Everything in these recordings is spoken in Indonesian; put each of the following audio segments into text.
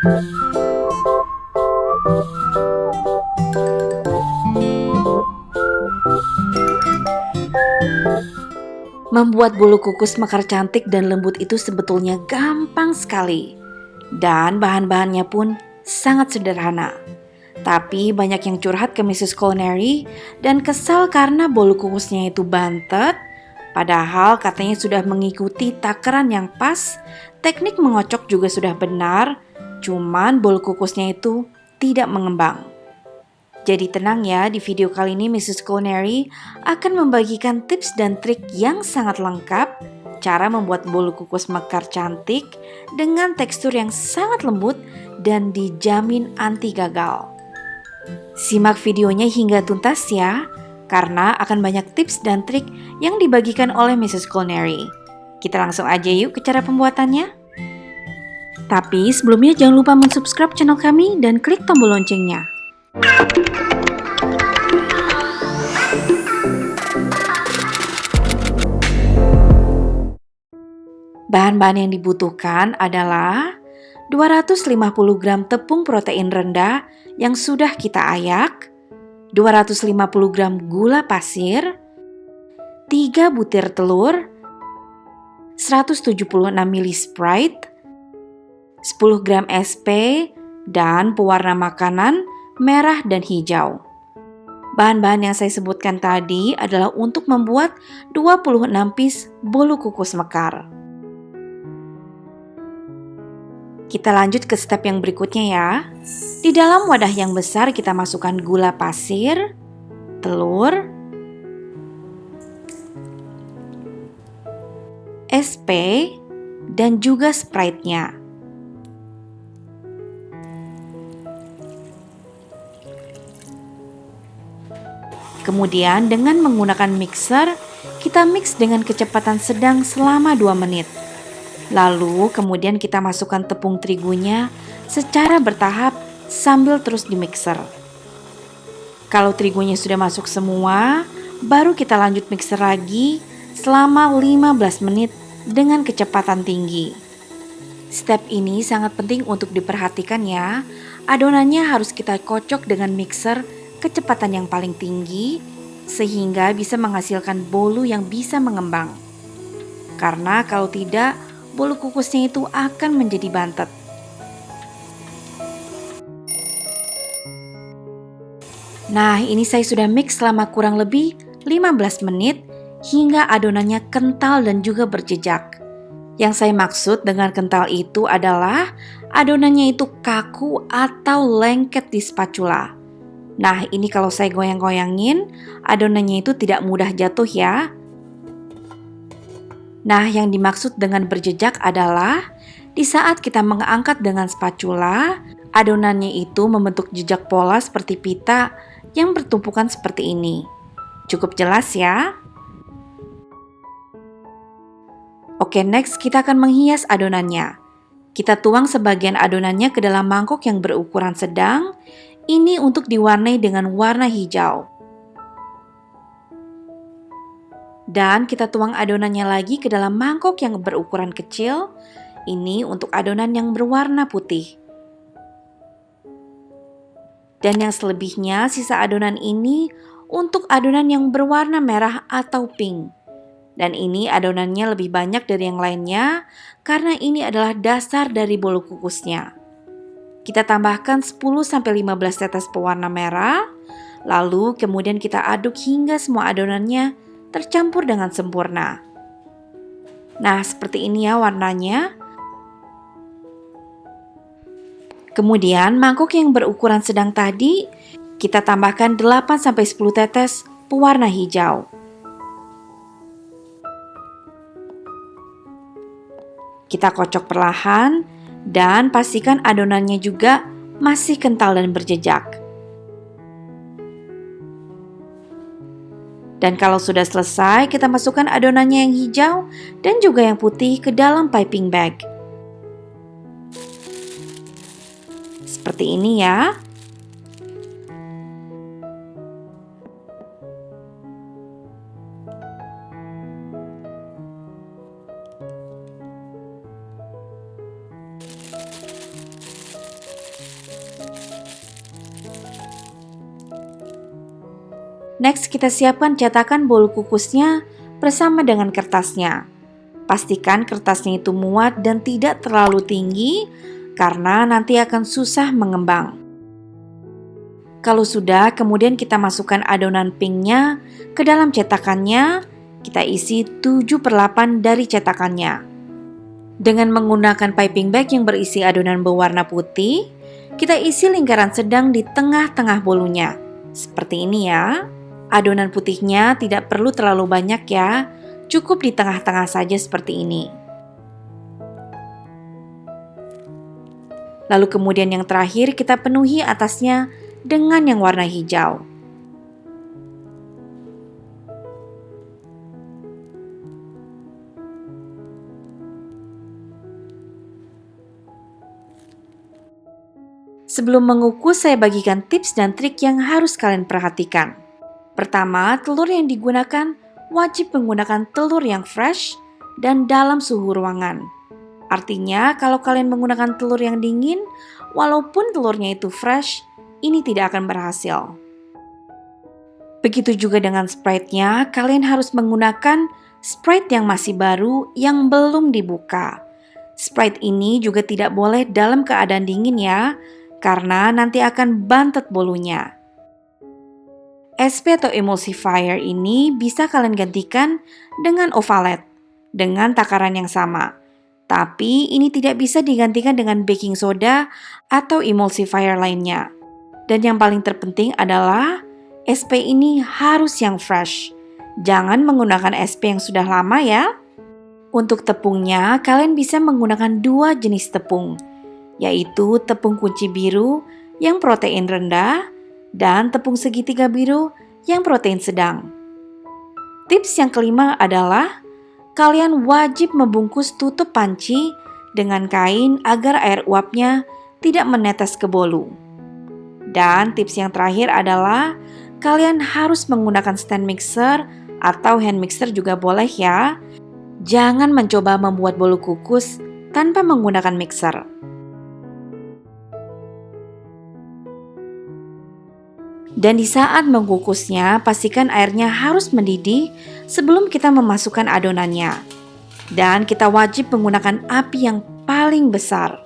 Membuat bolu kukus mekar cantik dan lembut itu sebetulnya gampang sekali. Dan bahan-bahannya pun sangat sederhana. Tapi banyak yang curhat ke Mrs. Culinary dan kesal karena bolu kukusnya itu bantet. Padahal katanya sudah mengikuti takaran yang pas, teknik mengocok juga sudah benar, cuman bolu kukusnya itu tidak mengembang. Jadi tenang ya, di video kali ini Mrs. Culinary akan membagikan tips dan trik yang sangat lengkap, cara membuat bolu kukus mekar cantik dengan tekstur yang sangat lembut dan dijamin anti gagal. Simak videonya hingga tuntas ya, karena akan banyak tips dan trik yang dibagikan oleh Mrs. Culinary. Kita langsung aja yuk ke cara pembuatannya. Tapi sebelumnya jangan lupa mensubscribe channel kami dan klik tombol loncengnya. Bahan-bahan yang dibutuhkan adalah 250 gram tepung protein rendah yang sudah kita ayak, 250 gram gula pasir, 3 butir telur, 176 ml Sprite, 10 gram SP, dan pewarna makanan merah dan hijau. Bahan-bahan yang saya sebutkan tadi adalah untuk membuat 26 piece bolu kukus mekar. Kita lanjut ke step yang berikutnya ya. Di dalam wadah yang besar kita masukkan gula pasir, telur, SP, dan juga Sprite-nya. Kemudian dengan menggunakan mixer, kita mix dengan kecepatan sedang selama 2 menit. Lalu kemudian kita masukkan tepung terigunya secara bertahap sambil terus di mixer. Kalau terigunya sudah masuk semua, baru kita lanjut mixer lagi selama 15 menit dengan kecepatan tinggi. Step ini sangat penting untuk diperhatikan ya. Adonannya harus kita kocok dengan mixer kecepatan yang paling tinggi sehingga bisa menghasilkan bolu yang bisa mengembang. Karena kalau tidak, bolu kukusnya itu akan menjadi bantet. Nah, ini saya sudah mix selama kurang lebih 15 menit hingga adonannya kental dan juga berjejak. Yang saya maksud dengan kental itu adalah adonannya itu kaku atau lengket di spatula. Nah, ini kalau saya goyang-goyangin, adonannya itu tidak mudah jatuh ya. Nah, yang dimaksud dengan berjejak adalah di saat kita mengangkat dengan spatula, adonannya itu membentuk jejak pola seperti pita yang bertumpukan seperti ini. Cukup jelas ya? Oke, next kita akan menghias adonannya. Kita tuang sebagian adonannya ke dalam mangkok yang berukuran sedang. Ini untuk diwarnai dengan warna hijau. Dan kita tuang adonannya lagi ke dalam mangkok yang berukuran kecil. Ini untuk adonan yang berwarna putih. Dan yang selebihnya sisa adonan ini untuk adonan yang berwarna merah atau pink. Dan ini adonannya lebih banyak dari yang lainnya karena ini adalah dasar dari bolu kukusnya. Kita tambahkan 10-15 tetes pewarna merah. Lalu kemudian kita aduk hingga semua adonannya tercampur dengan sempurna. Nah, seperti ini ya warnanya. Kemudian mangkok yang berukuran sedang tadi, kita tambahkan 8-10 tetes pewarna hijau. Kita kocok perlahan dan pastikan adonannya juga masih kental dan berjejak. Dan kalau sudah selesai, kita masukkan adonannya yang hijau dan juga yang putih ke dalam piping bag. Seperti ini ya. Next, kita siapkan cetakan bolu kukusnya bersama dengan kertasnya. Pastikan kertasnya itu muat dan tidak terlalu tinggi karena nanti akan susah mengembang. Kalau sudah, kemudian kita masukkan adonan pinknya ke dalam cetakannya. Kita isi 7/8 dari cetakannya. Dengan menggunakan piping bag yang berisi adonan berwarna putih, kita isi lingkaran sedang di tengah-tengah bolunya. Seperti ini ya. Adonan putihnya tidak perlu terlalu banyak ya, cukup di tengah-tengah saja seperti ini. Lalu kemudian yang terakhir kita penuhi atasnya dengan yang warna hijau. Sebelum mengukus, saya bagikan tips dan trik yang harus kalian perhatikan. Pertama, telur yang digunakan wajib menggunakan telur yang fresh dan dalam suhu ruangan. Artinya, kalau kalian menggunakan telur yang dingin, walaupun telurnya itu fresh, ini tidak akan berhasil. Begitu juga dengan Sprite-nya, kalian harus menggunakan Sprite yang masih baru yang belum dibuka. Sprite ini juga tidak boleh dalam keadaan dingin ya, karena nanti akan bantet bolunya. SP atau emulsifier ini bisa kalian gantikan dengan ovalet dengan takaran yang sama. Tapi ini tidak bisa digantikan dengan baking soda atau emulsifier lainnya. Dan yang paling terpenting adalah SP ini harus yang fresh. Jangan menggunakan SP yang sudah lama ya. Untuk tepungnya, kalian bisa menggunakan 2 jenis tepung, yaitu tepung kunci biru yang protein rendah dan tepung segitiga biru yang protein sedang. Tips yang kelima adalah kalian wajib membungkus tutup panci dengan kain agar air uapnya tidak menetes ke bolu. Dan tips yang terakhir adalah kalian harus menggunakan stand mixer atau hand mixer juga boleh ya. Jangan mencoba membuat bolu kukus tanpa menggunakan mixer. Dan di saat mengukusnya, pastikan airnya harus mendidih sebelum kita memasukkan adonannya. Dan kita wajib menggunakan api yang paling besar.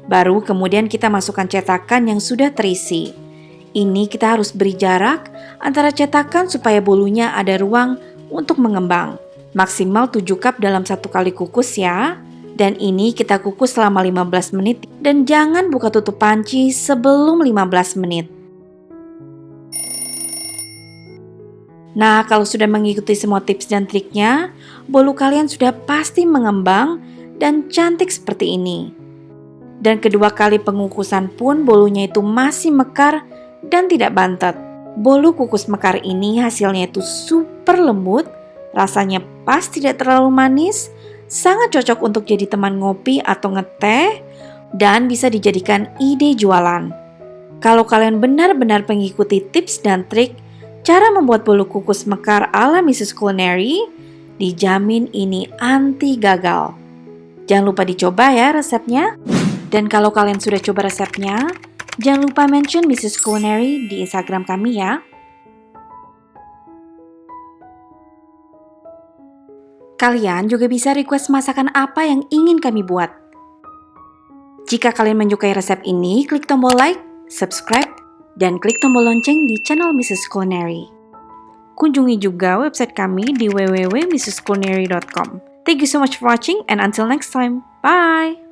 Baru kemudian kita masukkan cetakan yang sudah terisi. Ini kita harus beri jarak antara cetakan supaya bolunya ada ruang untuk mengembang. Maksimal 7 cup dalam 1 kali kukus ya. Dan ini kita kukus selama 15 menit dan jangan buka tutup panci sebelum 15 menit. Nah, kalau sudah mengikuti semua tips dan triknya, bolu kalian sudah pasti mengembang dan cantik seperti ini. Dan kedua kali pengukusan pun bolunya itu masih mekar dan tidak bantet. Bolu kukus mekar ini hasilnya itu super lembut, rasanya pas tidak terlalu manis, sangat cocok untuk jadi teman ngopi atau ngeteh, dan bisa dijadikan ide jualan. Kalau kalian benar-benar mengikuti tips dan trik, cara membuat bolu kukus mekar ala Mrs. Culinary, dijamin ini anti gagal. Jangan lupa dicoba ya resepnya. Dan kalau kalian sudah coba resepnya, jangan lupa mention Mrs. Culinary di Instagram kami ya. Kalian juga bisa request masakan apa yang ingin kami buat. Jika kalian menyukai resep ini, klik tombol like, subscribe, dan klik tombol lonceng di channel Mrs. Culinary. Kunjungi juga website kami di www.mrsculinary.com. Thank you so much for watching and until next time. Bye!